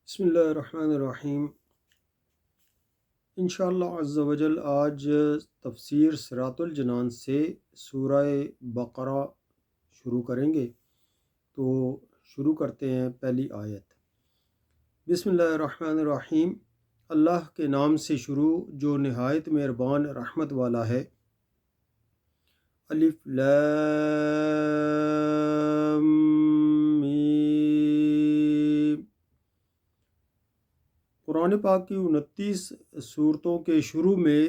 بسم اللہ الرحمن الرحیم۔ انشاءاللہ عز و جل آج تفسیر صراط الجنان سے سورہ بقرہ شروع کریں گے، تو شروع کرتے ہیں پہلی آیت۔ بسم اللہ الرحمن الرحیم، اللہ کے نام سے شروع جو نہایت مہربان رحمت والا ہے۔ الف لام میم۔ قرآن پاک کی 29 صورتوں کے شروع میں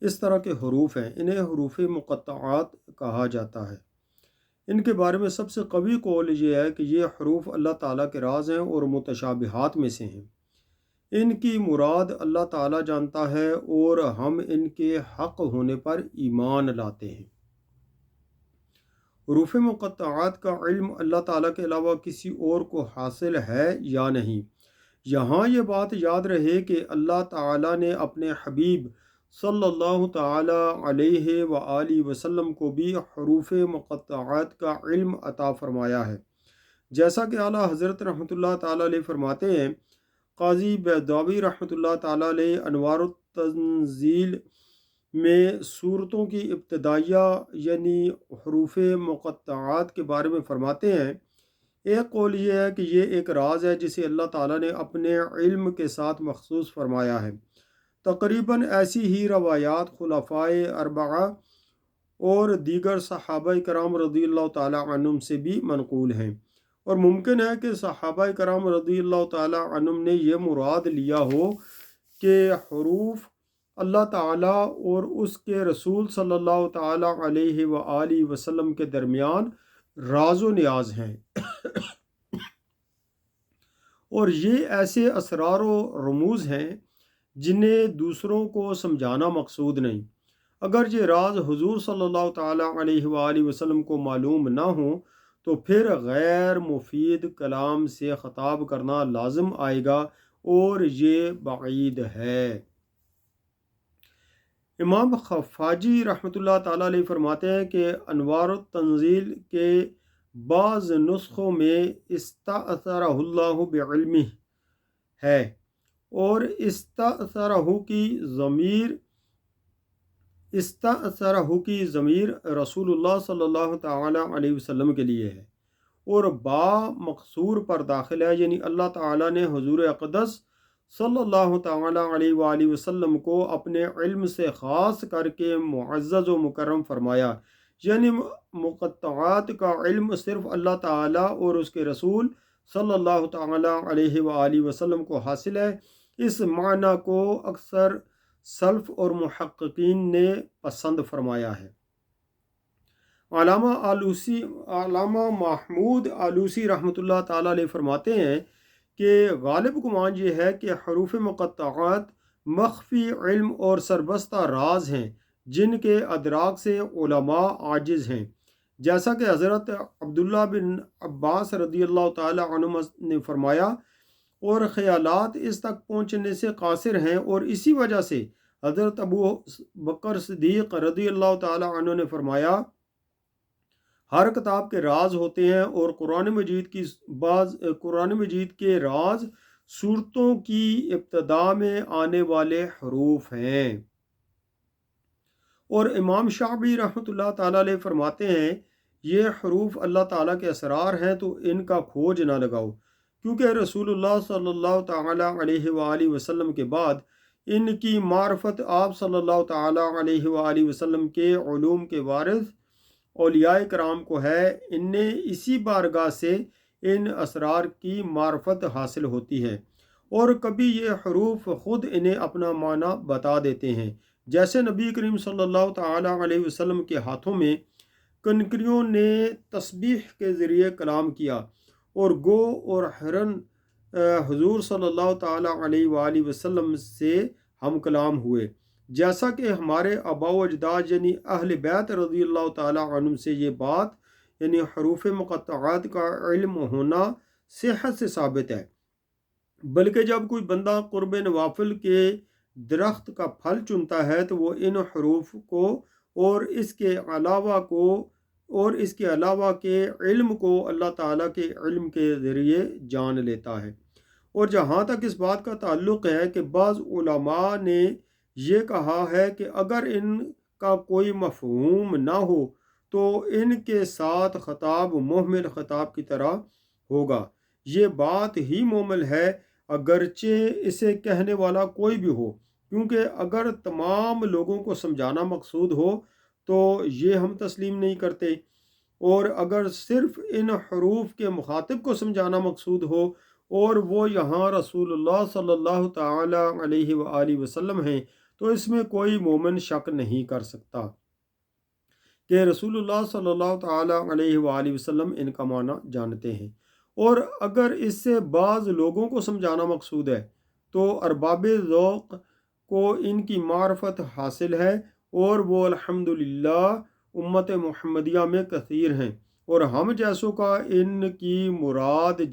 اس طرح کے حروف ہیں، انہیں حروف مقطعات کہا جاتا ہے۔ ان کے بارے میں سب سے قوی قول یہ ہے کہ یہ حروف اللہ تعالیٰ کے راز ہیں اور متشابہات میں سے ہیں۔ ان کی مراد اللہ تعالیٰ جانتا ہے اور ہم ان کے حق ہونے پر ایمان لاتے ہیں۔ حروف مقطعات کا علم اللہ تعالیٰ کے علاوہ کسی اور کو حاصل ہے یا نہیں؟ یہاں یہ بات یاد رہے کہ اللہ تعالیٰ نے اپنے حبیب صلی اللہ تعالیٰ علیہ وآلہ وسلم کو بھی حروف مقطعات کا علم عطا فرمایا ہے، جیسا کہ اعلیٰ حضرت رحمۃ اللہ تعالیٰ علیہ فرماتے ہیں۔ قاضی بیضاوی رحمۃ اللہ تعالیٰ علیہ انوار التنزیل میں صورتوں کی ابتدائیہ یعنی حروف مقطعات کے بارے میں فرماتے ہیں، ایک قول یہ ہے کہ یہ ایک راز ہے جسے اللہ تعالیٰ نے اپنے علم کے ساتھ مخصوص فرمایا ہے۔ تقریباً ایسی ہی روایات خلفائے اربعہ اور دیگر صحابہ کرام رضی اللہ تعالیٰ عنہم سے بھی منقول ہیں، اور ممکن ہے کہ صحابہ کرام رضی اللہ تعالیٰ عنہم نے یہ مراد لیا ہو کہ حروف اللہ تعالیٰ اور اس کے رسول صلی اللہ تعالیٰ علیہ وآلہ وسلم کے درمیان راز و نیاز ہیں، اور یہ ایسے اسرار و رموز ہیں جنہیں دوسروں کو سمجھانا مقصود نہیں۔ اگر یہ راز حضور صلی اللہ تعالیٰ علیہ وآلہ وسلم کو معلوم نہ ہوں تو پھر غیر مفید کلام سے خطاب کرنا لازم آئے گا، اور یہ بعید ہے۔ امام خفاجی رحمۃ اللہ تعالیٰ علیہ فرماتے ہیں کہ انوار التنزیل کے بعض نسخوں میں استأثرہ اللہ بعلمہ ہے، اور استأثرہ کی ضمیر رسول اللہ صلی اللہ تعالیٰ علیہ وسلم کے لیے ہے، اور با مقصور پر داخل ہے، یعنی اللہ تعالیٰ نے حضور اقدس صلی اللہ تعالیٰ علیہ وآلہ وسلم کو اپنے علم سے خاص کر کے معزز و مکرم فرمایا، یعنی مقطعات کا علم صرف اللہ تعالیٰ اور اس کے رسول صلی اللہ تعالیٰ علیہ وآلہ وسلم کو حاصل ہے۔ اس معنی کو اکثر سلف اور محققین نے پسند فرمایا ہے۔ علامہ محمود آلوسی رحمۃ اللہ تعالیٰ علیہ فرماتے ہیں کہ غالب گمان یہ ہے کہ حروف مقطعات مخفی علم اور سربستہ راز ہیں جن کے ادراک سے علماء عاجز ہیں، جیسا کہ حضرت عبداللہ بن عباس رضی اللہ تعالیٰ عنہما نے فرمایا، اور خیالات اس تک پہنچنے سے قاصر ہیں، اور اسی وجہ سے حضرت ابو بکر صدیق رضی اللہ تعالیٰ عنہ نے فرمایا، ہر کتاب کے راز ہوتے ہیں، اور قرآن مجید کے راز صورتوں کی ابتدا میں آنے والے حروف ہیں۔ اور امام شعبی رحمۃ اللہ تعالیٰ علیہ فرماتے ہیں، یہ حروف اللہ تعالیٰ کے اسرار ہیں، تو ان کا کھوج نہ لگاؤ، کیونکہ رسول اللہ صلی اللہ تعالیٰ علیہ وآلہ وسلم کے بعد ان کی معرفت آپ صلی اللہ تعالیٰ علیہ وآلہ وسلم کے علوم کے وارث اولیاء کرام کو ہے، انہیں اسی بارگاہ سے ان اسرار کی معرفت حاصل ہوتی ہے، اور کبھی یہ حروف خود انہیں اپنا معنی بتا دیتے ہیں، جیسے نبی کریم صلی اللہ تعالیٰ علیہ وسلم کے ہاتھوں میں کنکریوں نے تسبیح کے ذریعے کلام کیا، اور گو اور ہرن حضور صلی اللہ تعالیٰ علیہ وآلہ وسلم سے ہم کلام ہوئے، جیسا کہ ہمارے آباء و اجداد یعنی اہل بیت رضی اللہ تعالیٰ عنہم سے یہ بات یعنی حروف مقطعات کا علم ہونا صحت سے ثابت ہے۔ بلکہ جب کوئی بندہ قرب نوافل کے درخت کا پھل چنتا ہے تو وہ ان حروف کو اور اس کے علاوہ کو اور اس کے علاوہ کے علم کو اللہ تعالیٰ کے علم کے ذریعے جان لیتا ہے۔ اور جہاں تک اس بات کا تعلق ہے کہ بعض علماء نے یہ کہا ہے کہ اگر ان کا کوئی مفہوم نہ ہو تو ان کے ساتھ خطاب محمل خطاب کی طرح ہوگا۔ یہ بات ہی محمل ہے اگرچہ اسے کہنے والا کوئی بھی ہو، کیونکہ اگر تمام لوگوں کو سمجھانا مقصود ہو تو یہ ہم تسلیم نہیں کرتے، اور اگر صرف ان حروف کے مخاطب کو سمجھانا مقصود ہو اور وہ یہاں رسول اللہ صلی اللہ تعالی علیہ وآلہ وسلم ہیں، تو اس میں کوئی مومن شک نہیں کر سکتا کہ رسول اللہ صلی اللہ تعالی علیہ وآلہ وسلم ان کا معنی جانتے ہیں۔ اور اگر اس سے بعض لوگوں کو سمجھانا مقصود ہے تو ارباب ذوق کو ان کی معرفت حاصل ہے، اور وہ الحمدللہ امت محمدیہ میں کثیر ہیں، اور ہم جیسوں کا ان کی مراد نہ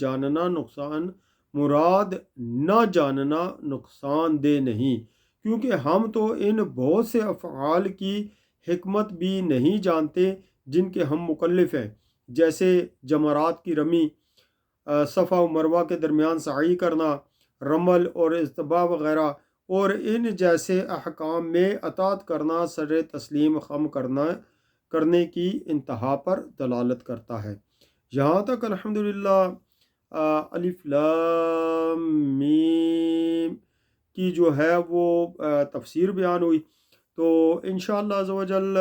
جاننا نقصان دہ نہیں، کیونکہ ہم تو ان بہت سے افعال کی حکمت بھی نہیں جانتے جن کے ہم مکلف ہیں، جیسے جمرات کی رمی، صفا و مروہ کے درمیان سعی کرنا، رمل اور اجتباء وغیرہ، اور ان جیسے احکام میں اطاعت کرنا سر تسلیم خم کرنے کی انتہا پر دلالت کرتا ہے۔ یہاں تک الحمدللہ الف لام میم کی جو ہے وہ تفسیر بیان ہوئی، تو انشاءاللہ عز و جل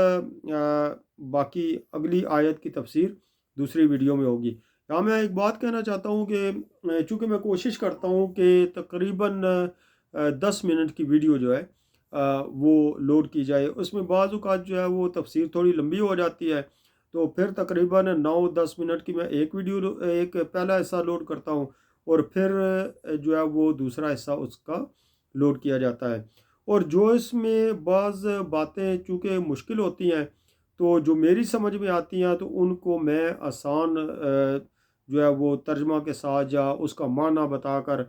باقی اگلی آیت کی تفسیر دوسری ویڈیو میں ہوگی۔ یہاں میں ایک بات کہنا چاہتا ہوں کہ چونکہ میں کوشش کرتا ہوں کہ تقریباً 10 منٹ کی ویڈیو جو ہے وہ لوڈ کی جائے، اس میں بعض اوقات جو ہے وہ تفسیر تھوڑی لمبی ہو جاتی ہے، تو پھر تقریباً 9-10 منٹ کی میں ایک پہلا حصہ لوڈ کرتا ہوں، اور پھر جو ہے وہ دوسرا حصہ اس کا لوڈ کیا جاتا ہے۔ اور جو اس میں بعض باتیں چونکہ مشکل ہوتی ہیں تو جو میری سمجھ میں آتی ہیں تو ان کو میں آسان جو ہے وہ ترجمہ کے ساتھ یا اس کا معنی بتا کر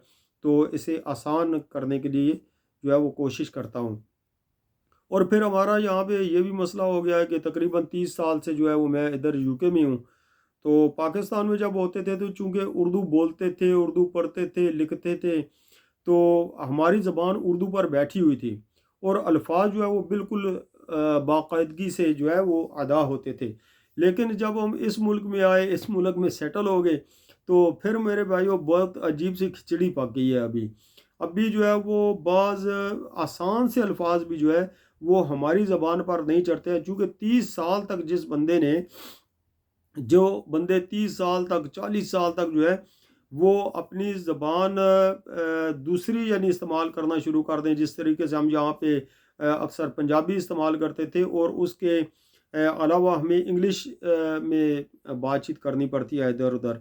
تو اسے آسان کرنے کے لیے جو ہے وہ کوشش کرتا ہوں۔ اور پھر ہمارا یہاں پہ یہ بھی مسئلہ ہو گیا ہے کہ تقریباً 30 سال سے جو ہے وہ میں ادھر UK میں ہوں، تو پاکستان میں جب ہوتے تھے تو چونکہ اردو بولتے تھے، اردو پڑھتے تھے، لکھتے تھے، تو ہماری زبان اردو پر بیٹھی ہوئی تھی، اور الفاظ جو ہے وہ بالکل باقاعدگی سے جو ہے وہ ادا ہوتے تھے۔ لیکن جب ہم اس ملک میں آئے، اس ملک میں سیٹل ہو گئے، تو پھر میرے بھائیوں بہت عجیب سی کھچڑی پک گئی ہے۔ ابھی جو ہے وہ بعض آسان سے الفاظ بھی جو ہے وہ ہماری زبان پر نہیں چڑھتے ہیں، چونکہ 30 سال تک جو بندے 30 سال تک 40 سال تک جو ہے وہ اپنی زبان دوسری یعنی استعمال کرنا شروع کر دیں، جس طریقے سے ہم یہاں پہ اکثر پنجابی استعمال کرتے تھے، اور اس کے علاوہ ہمیں انگلش میں بات چیت کرنی پڑتی ہے ادھر ادھر،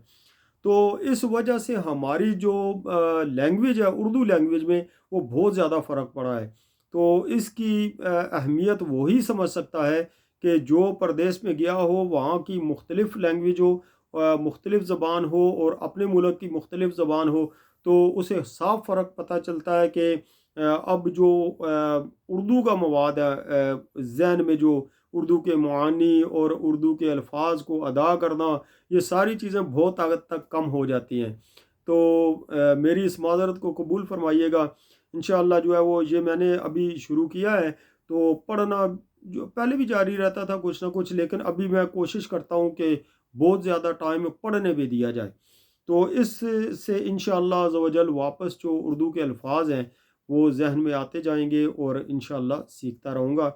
تو اس وجہ سے ہماری جو لینگویج ہے اردو لینگویج میں وہ بہت زیادہ فرق پڑا ہے۔ تو اس کی اہمیت وہی سمجھ سکتا ہے کہ جو پردیس میں گیا ہو، وہاں کی مختلف لینگویج ہو، مختلف زبان ہو، اور اپنے ملک کی مختلف زبان ہو، تو اسے صاف فرق پتہ چلتا ہے کہ اب جو اردو کا مواد ہے، ذہن میں جو اردو کے معانی اور اردو کے الفاظ کو ادا کرنا، یہ ساری چیزیں بہت حد تک کم ہو جاتی ہیں۔ تو میری اس معذرت کو قبول فرمائیے گا۔ انشاءاللہ جو ہے وہ یہ میں نے ابھی شروع کیا ہے، تو پڑھنا جو پہلے بھی جاری رہتا تھا کچھ نہ کچھ، لیکن ابھی میں کوشش کرتا ہوں کہ بہت زیادہ ٹائم پڑھنے پہ دیا جائے، تو اس سے انشاءاللہ عز و جل واپس جو اردو کے الفاظ ہیں وہ ذہن میں آتے جائیں گے، اور انشاءاللہ سیکھتا رہوں گا۔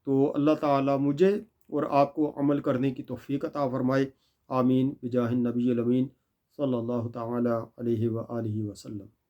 تو اللہ تعالیٰ مجھے اور آپ کو عمل کرنے کی توفیق عطا فرمائے، آمین بجاہ النبی الامین صلی اللہ تعالی علیہ وآلہ وسلم۔